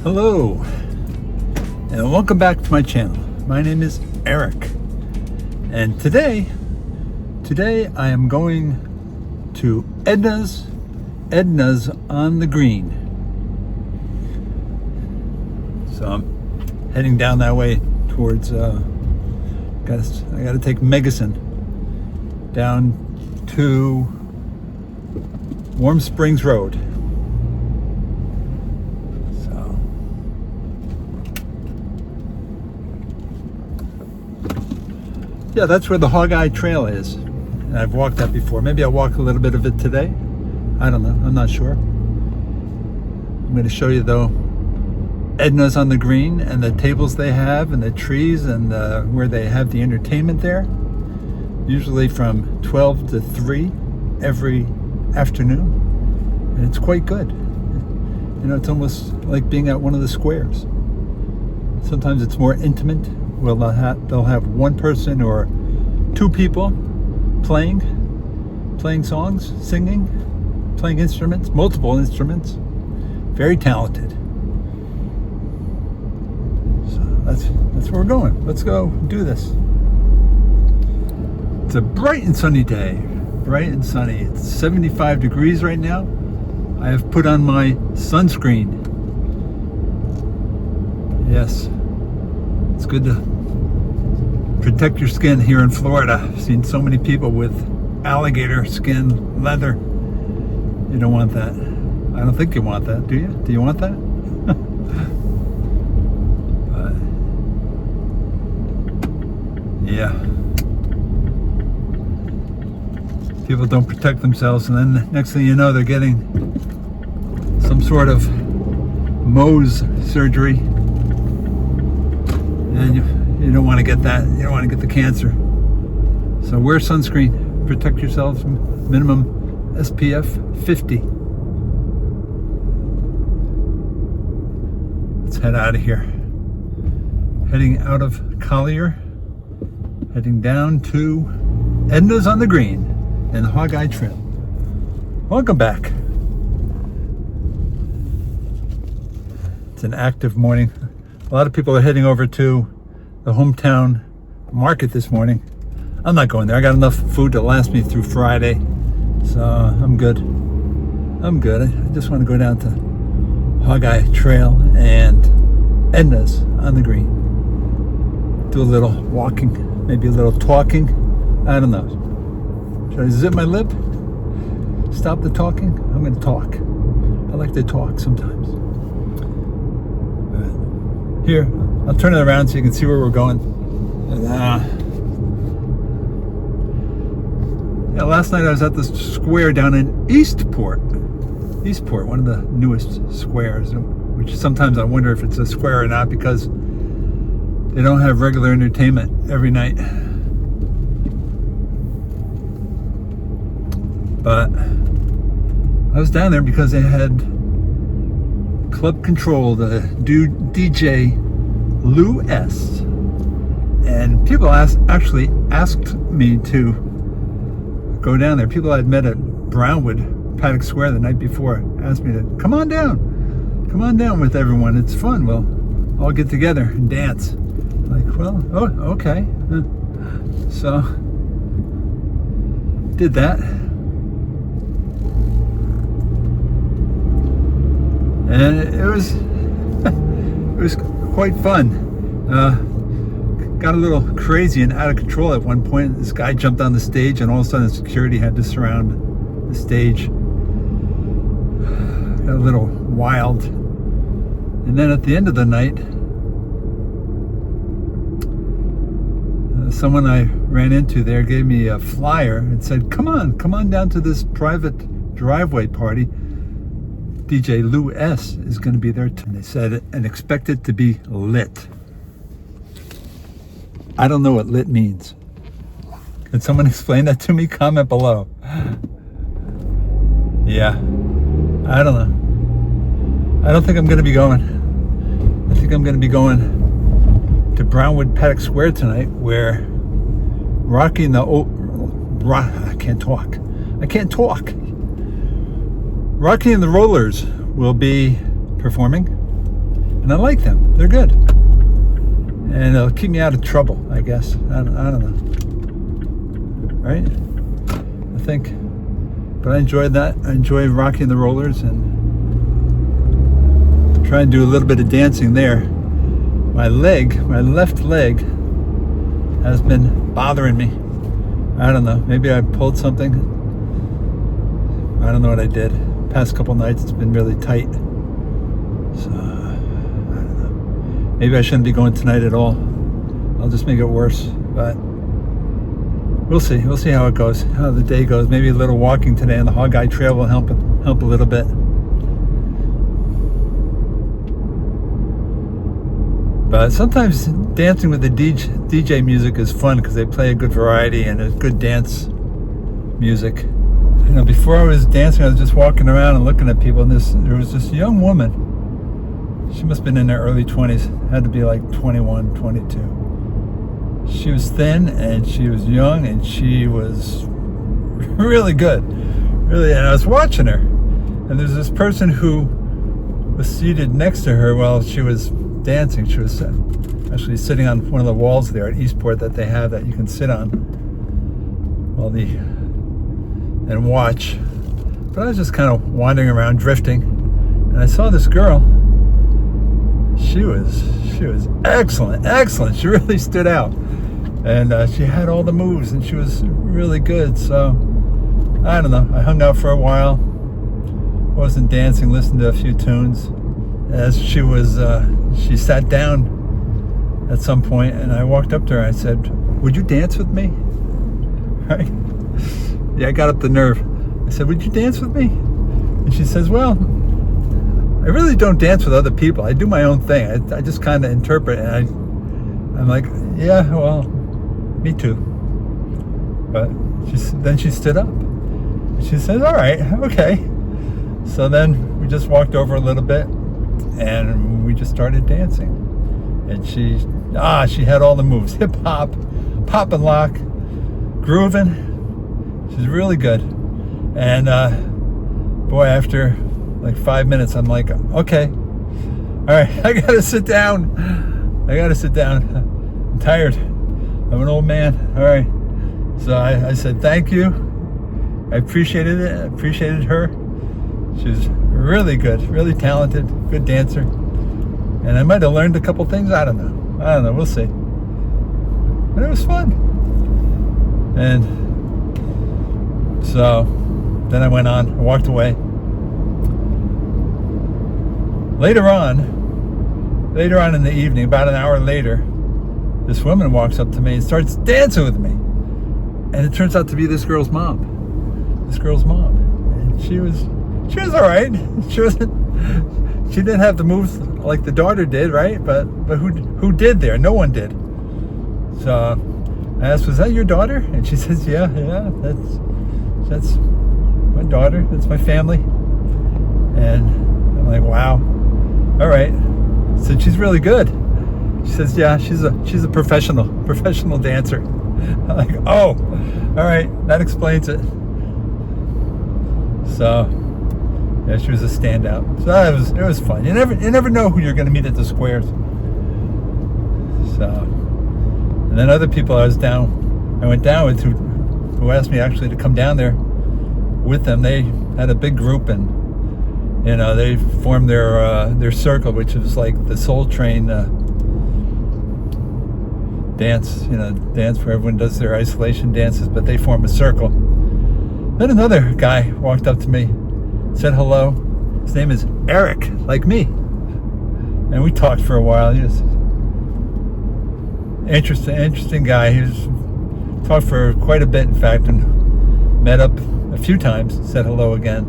Hello, and welcome back to my channel. My name is Eric, and today I am going to Ednas on the Green. So I'm heading down that way towards, I gotta take Megacin down to Warm Springs Road. Yeah, that's where the HOGEYE Trail is. And I've walked that before. Maybe I'll walk a little bit of it today. I don't know. I'm not sure. I'm going to show you, though, Ednas on the Green and the tables they have and the trees and where they have the entertainment there. Usually from 12 to 3 every afternoon. And it's quite good. You know, it's almost like being at one of the squares. Sometimes it's more intimate. Well, they'll have one person or two people playing songs, singing, playing instruments, multiple instruments. Very talented. So that's where we're going. Let's go do this. It's a bright and sunny day. Bright and sunny. It's 75 degrees right now. I have put on my sunscreen. Yes. It's good to protect your skin here in Florida. I've seen so many people with alligator skin, leather. You don't want that. I don't think you want that, do you? Do you want that? But, yeah. People don't protect themselves, and then next thing you know, they're getting some sort of Mohs surgery. And you don't want to get that. You don't want to get the cancer. So wear sunscreen. Protect yourselves. Minimum SPF 50. Let's head out of here. Heading out of Collier. Heading down to Ednas on the Green and the HOGEYE Trail. Welcome back. It's an active morning. A lot of people are heading over to the hometown market this morning. I'm not going there. I got enough food to last me through Friday, so I'm good. I just want to go down to HOGEYE Trail and Ednas on the Green. Do a little walking, maybe a little talking. I don't know. Should I zip my lip? Stop the talking? I'm going to talk. I like to talk sometimes. Here, I'll turn it around so you can see where we're going. Yeah, last night I was at the square down in Eastport, one of the newest squares, which sometimes I wonder if it's a square or not because they don't have regular entertainment every night. But I was down there because they had Club Control, the DJ Lou S. And people actually asked me to go down there. People I'd met at Brownwood, Paddock Square the night before, asked me to come on down with everyone. It's fun. We'll all get together and dance. Like, well, oh, okay. So, did that. And it was quite fun. Got a little crazy and out of control at one point. This guy jumped on the stage, and all of a sudden, security had to surround the stage. Got a little wild. And then at the end of the night, someone I ran into there gave me a flyer and said, come on down to this private driveway party. DJ Lou S is going to be there too. And they said, and expect it to be lit. I don't know what lit means. Can someone explain that to me? Comment below. Yeah, I don't know. I don't think I'm going to be going. I think I'm going to be going to Brownwood Paddock Square tonight, where I can't talk. Rocky and the Rollers will be performing. And I like them. They're good. And it'll keep me out of trouble, I guess. I don't know. Right? I think. But I enjoyed that. I enjoyed rocking the rollers and try and do a little bit of dancing there. My left leg has been bothering me. I don't know. Maybe I pulled something. I don't know what I did. Past couple nights it's been really tight. So, I don't know. Maybe I shouldn't be going tonight at all. I'll just make it worse. But we'll see. We'll see how it goes, how the day goes. Maybe a little walking today on the HOGEYE Trail will help a little bit. But sometimes dancing with the DJ music is fun because they play a good variety and a good dance music. You know, before I was dancing, I was just walking around and looking at people, and there was this young woman. She must have been in her early 20s. Had to be like 21, 22. She was thin and she was young and she was really good. Really, and I was watching her. And there's this person who was seated next to her while she was dancing. She was actually sitting on one of the walls there at Eastport that they have that you can sit on and watch. But I was just kind of wandering around, drifting, and I saw this girl. She was excellent. She really stood out, and she had all the moves, and she was really good. So I don't know. I hung out for a while. Wasn't dancing. Listened to a few tunes. As she was, she sat down at some point, and I walked up to her. I said, "Would you dance with me?" Right? Yeah, I got up the nerve. I said, "Would you dance with me?" And she says, "Well, I really don't dance with other people. I do my own thing. I just kind of interpret." And I'm like, "Yeah, well, me too." But then she stood up. She says, "All right, okay." So then we just walked over a little bit, and we just started dancing. And she had all the moves: hip hop, pop and lock, grooving. She's really good. And boy, after like 5 minutes, I'm like, okay, all right, I gotta sit down. I'm tired. I'm an old man. All right. So I said thank you. I appreciated it. I appreciated her. She's really good, really talented, good dancer. And I might have learned a couple things. I don't know. We'll see. But it was fun. And so then I went on, I walked away. Later on in the evening, about an hour later, this woman walks up to me and starts dancing with me. And it turns out to be this girl's mom. And she was all right. She didn't have the moves like the daughter did, right? But who did there? No one did. So I asked, "Was that your daughter?" And she says, yeah, that's my daughter. That's my family. And I'm like, wow. All right. So she's really good. She says, yeah, she's a professional dancer. I'm like, oh, all right, that explains it. So yeah, she was a standout. So it was fun. You never know who you're going to meet at the squares. So, and then other people I went down with who asked me actually to come down there with them. They had a big group, and you know, they formed their circle, which is like the Soul Train dance. You know, dance where everyone does their isolation dances, but they form a circle. Then another guy walked up to me, said hello. His name is Eric, like me. And we talked for a while. He was interesting guy. He talked for quite a bit, in fact, and met up a few times, said hello again,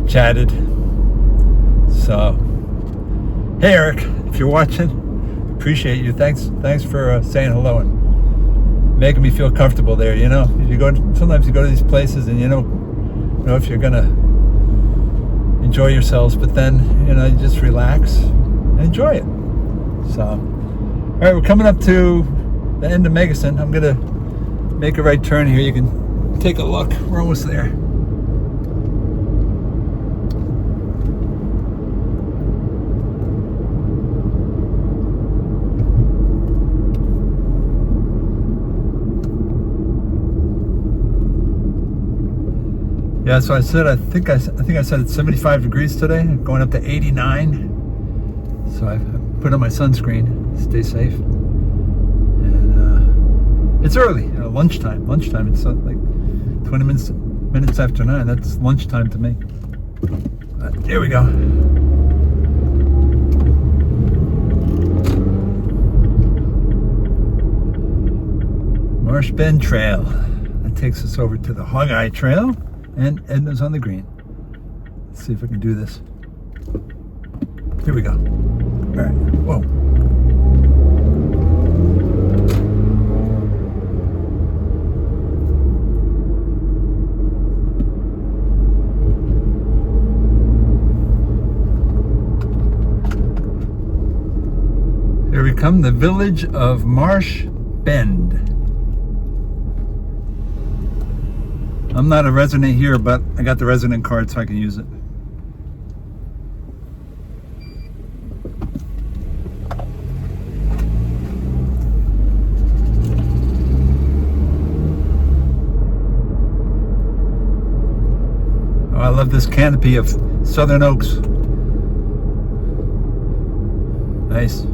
chatted. So, hey Eric, if you're watching, appreciate you. Thanks for saying hello and making me feel comfortable there. You know, sometimes you go to these places and you don't know if you're gonna enjoy yourselves, but then you just relax and enjoy it. So, all right, we're coming up to the end of Megason. I'm gonna make a right turn here. You can take a look. We're almost there. Yeah, so I think I said it's 75 degrees today, going up to 89. So I've put on my sunscreen, stay safe. And it's early, you know, lunchtime. Lunchtime, it's like 20 minutes after 9. That's lunchtime to me. Here we go. Marsh Bend Trail. That takes us over to the HOGEYE Trail and Ednas on the green. Let's see if I can do this. Here we go. All right. Whoa. Here we come, the village of Marsh Bend. I'm not a resident here, but I got the resident card so I can use it. Oh, I love this canopy of southern oaks. Nice.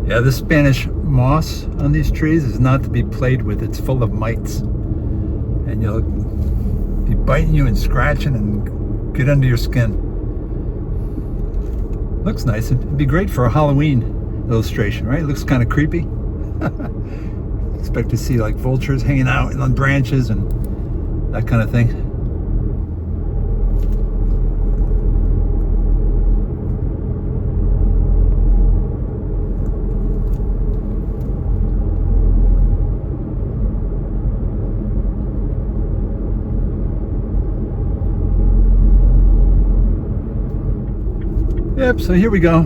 Yeah, the Spanish moss on these trees is not to be played with. It's full of mites. And you'll be biting you and scratching and get under your skin. Looks nice. It'd be great for a Halloween illustration, right? It looks kind of creepy. Expect to see like vultures hanging out on branches and that kind of thing. Yep, so here we go.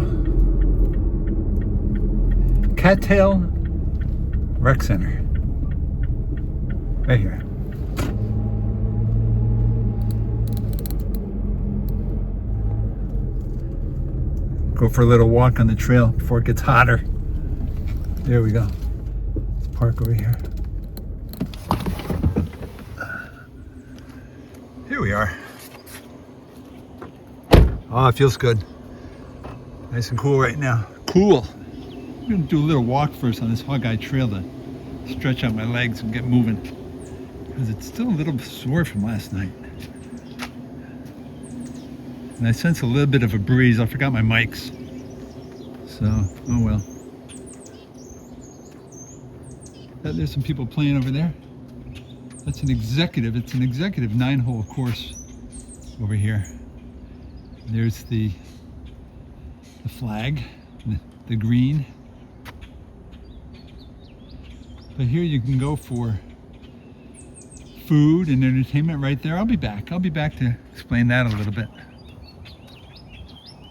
Cattail Rec Center. Right here. Go for a little walk on the trail before it gets hotter. There we go. Let's park over here. Here we are. Oh, it feels good. Nice and cool right now. Cool. I'm gonna do a little walk first on this HOGEYE trail to stretch out my legs and get moving, because it's still a little sore from last night. And I sense a little bit of a breeze. I forgot my mics. So, oh well. There's some people playing over there. That's an executive. It's an executive 9-hole course over here. There's the flag, the green. But here you can go for food and entertainment right there. I'll be back to explain that a little bit.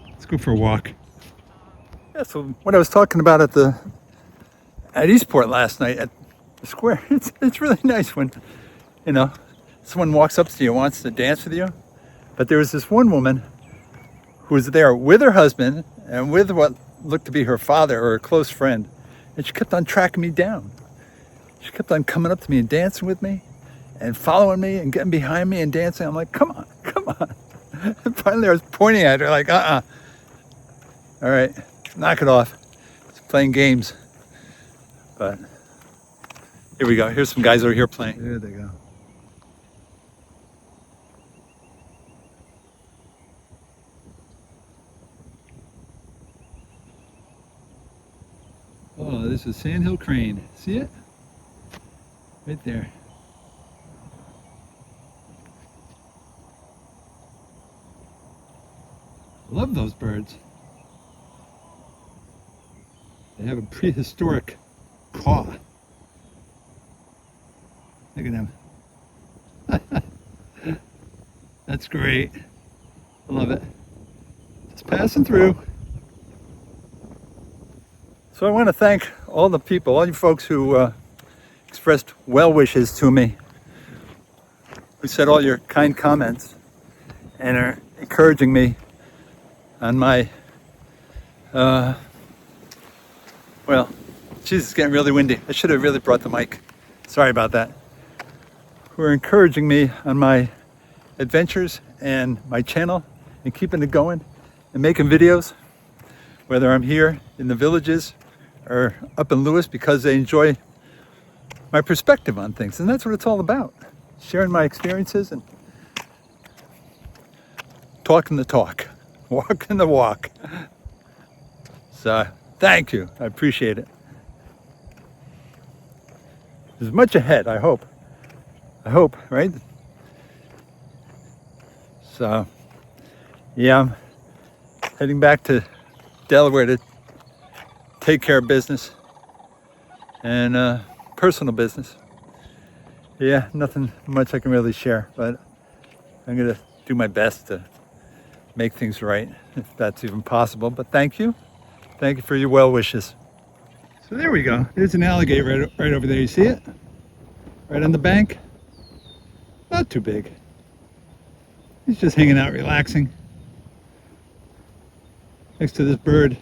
Let's go for a walk. Yeah, so what I was talking about at Eastport last night at the square, it's really nice when, you know, someone walks up to you and wants to dance with you. But there was this one woman who was there with her husband and with what looked to be her father or a close friend. And she kept on tracking me down. She kept on coming up to me and dancing with me and following me and getting behind me and dancing. I'm like, come on, come on. And finally I was pointing at her like, all right, knock it off. It's playing games. But here we go. Here's some guys over here playing. There they go. Oh, this is Sandhill Crane. See it? Right there. Love those birds. They have a prehistoric caw. Look at them. That's great. I love it. Just passing through. So I want to thank all the people, all you folks who expressed well wishes to me who said all your kind comments and are encouraging me on my, well, geez, it's getting really windy. I should have really brought the mic. Sorry about that. Who are encouraging me on my adventures and my channel and keeping it going and making videos, whether I'm here in the villages or up in Lewis, because they enjoy my perspective on things. And that's what it's all about. Sharing my experiences and talking the talk, walking the walk. So thank you, I appreciate it. There's much ahead, I hope, right? So yeah, I'm heading back to Delaware to take care of business and personal business. Yeah, nothing much I can really share, but I'm gonna do my best to make things right, if that's even possible. But thank you for your well wishes. So there we go. There's an alligator right over there. You see it? Right on the bank. Not too big. He's just hanging out, relaxing next to this bird.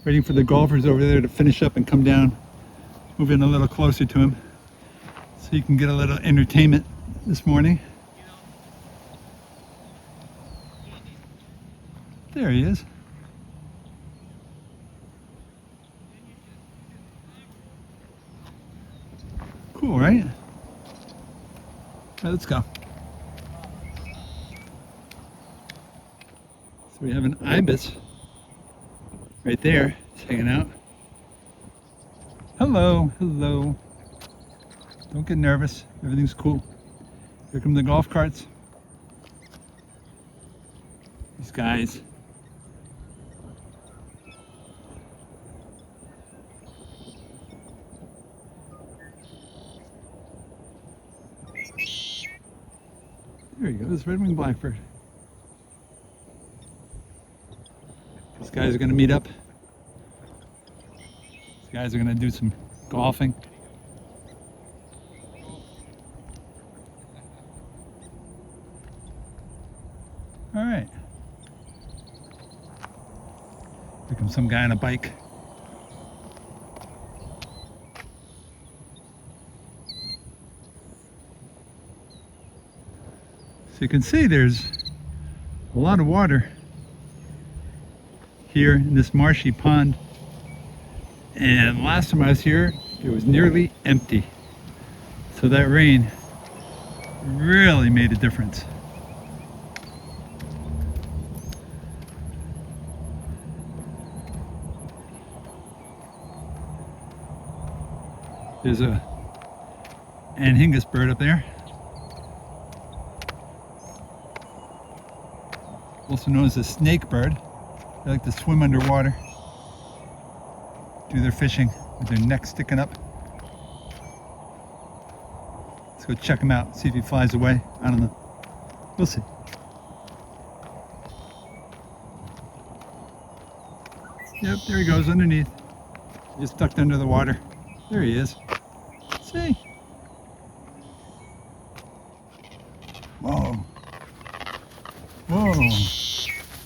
Waiting for the golfers over there to finish up and come down. Move in a little closer to him so you can get a little entertainment this morning. There he is. Cool, right? All right, let's go. So we have an ibis right there. It's hanging out. Hello, hello. Don't get nervous. Everything's cool. Here come the golf carts. These guys. There you go, this red-winged blackbird. These guys are going to meet up. These guys are going to do some golfing. All right. Here comes some guy on a bike. So you can see there's a lot of water here in this marshy pond. And last time I was here, it was nearly empty. So that rain really made a difference. There's a anhingus bird up there, also known as a snake bird. They like to swim underwater, do their fishing with their neck sticking up. Let's go check him out, see if he flies away. I don't know. We'll see. Yep, there he goes underneath. He's tucked under the water. There he is. See? Whoa. Whoa.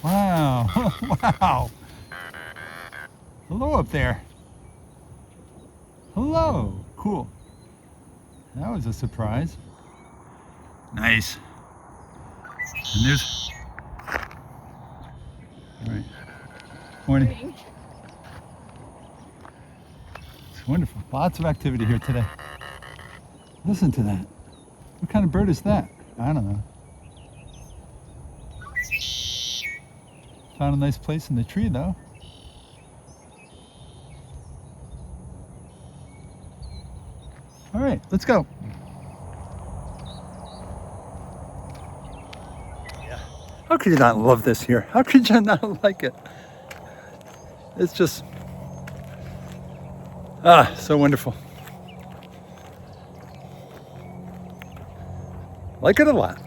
Wow. Wow. Hello up there. Hello. Cool. That was a surprise. Nice. And there's... All right. Morning. It's wonderful. Lots of activity here today. Listen to that. What kind of bird is that? I don't know. Found a nice place in the tree though. All right, let's go. Yeah. How could you not love this here? How could you not like it? It's just, so wonderful. Like it a lot.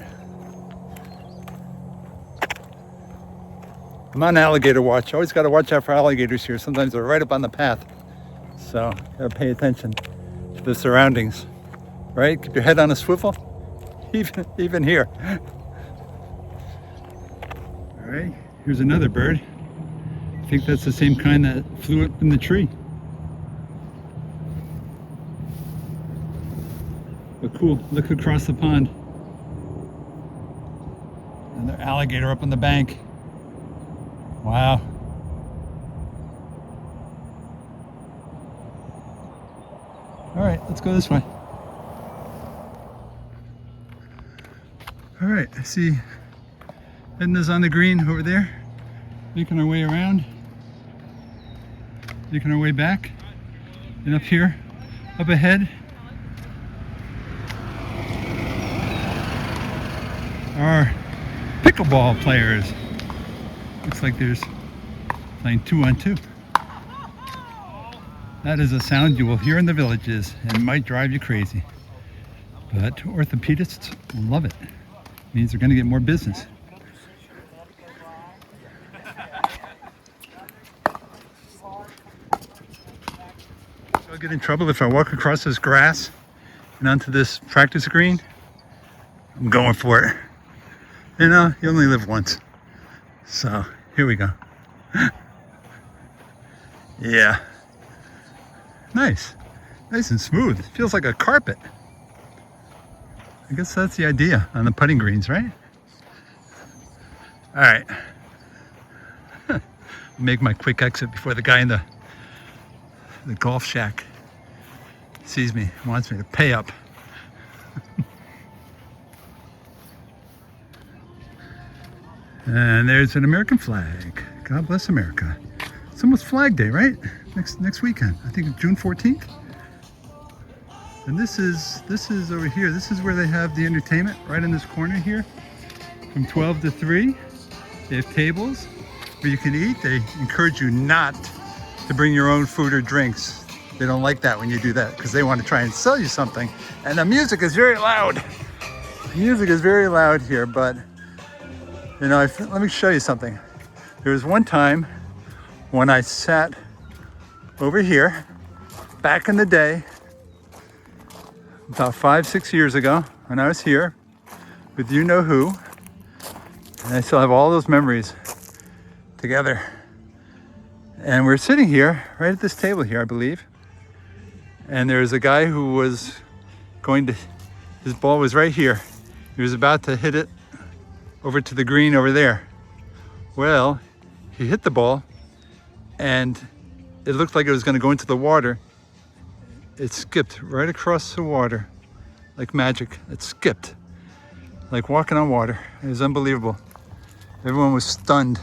I'm on alligator watch. Always got to watch out for alligators here. Sometimes they're right up on the path. So, gotta pay attention to the surroundings. right? Keep your head on a swivel, even here. All right, here's another bird. I think that's the same kind that flew up in the tree. But cool, look across the pond. Another alligator up on the bank. Wow. All right, let's go this way. All right, I see Edna's on the green over there, making our way around, making our way back, and up here, up ahead, are pickleball players. Looks like there's playing 2-on-2. That is a sound you will hear in the villages and might drive you crazy. But orthopedists love it. It means they're going to get more business. I'll get in trouble if I walk across this grass and onto this practice green. I'm going for it. You know, you only live once. So, here we go. Yeah. Nice. Nice and smooth. It feels like a carpet. I guess that's the idea on the putting greens, right? All right. Make my quick exit before the guy in the golf shack sees me, wants me to pay up. And there's an American flag. God bless America. It's almost Flag Day, right? Next weekend. I think it's June 14th. And this is over here. This is where they have the entertainment, right in this corner here. From 12 to 3. They have tables where you can eat. They encourage you not to bring your own food or drinks. They don't like that when you do that because they want to try and sell you something. And the music is very loud. The music is very loud here, but you know, let me show you something. There was one time when I sat over here back in the day, about 5-6 years ago, when I was here with you know who, and I still have all those memories together. And we're sitting here right at this table here, I believe, and there's a guy who was going to, his ball was right here. He was about to hit it over to the green over there. Well, he hit the ball and it looked like it was going to go into the water. It skipped right across the water like magic. It skipped like walking on water. It was unbelievable. Everyone was stunned.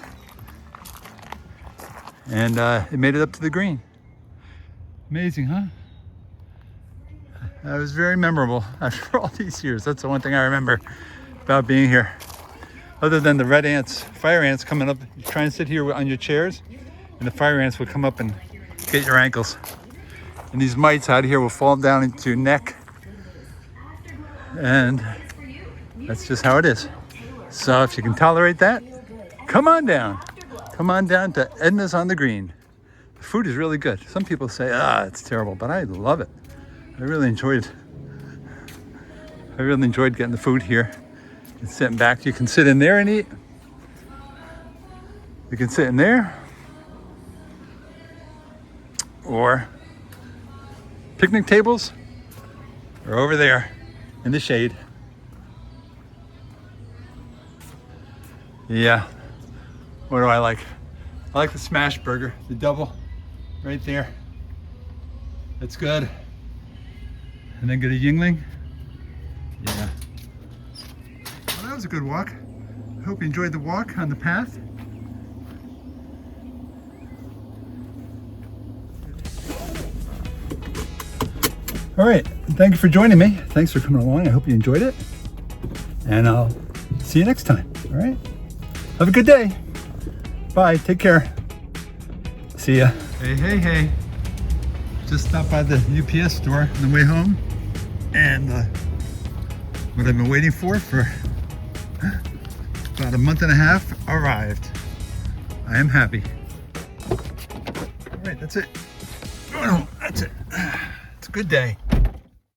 And it made it up to the green. Amazing, huh? That was very memorable after all these years. That's the one thing I remember about being here. Other than the red ants, fire ants coming up, you try and sit here on your chairs, and the fire ants will come up and get your ankles. And these mites out here will fall down into your neck. And that's just how it is. So if you can tolerate that, come on down. Come on down to Edna's on the Green. The food is really good. Some people say, it's terrible, but I love it. I really enjoyed getting the food here. And sitting back, you can sit in there and eat. You can sit in there, or picnic tables are over there in the shade. Yeah, what do I like? I like the smash burger, the double right there. That's good. And then get a Yingling. Yeah. Well, that was a good walk. I hope you enjoyed the walk on the path. All right, thank you for joining me. Thanks for coming along. I hope you enjoyed it. And I'll see you next time, all right? Have a good day. Bye, take care. See ya. Hey, hey, hey. Just stopped by the UPS store on the way home. And what I've been waiting for about a month and a half arrived. I am happy. All right, that's it. Oh no, that's it. It's a good day.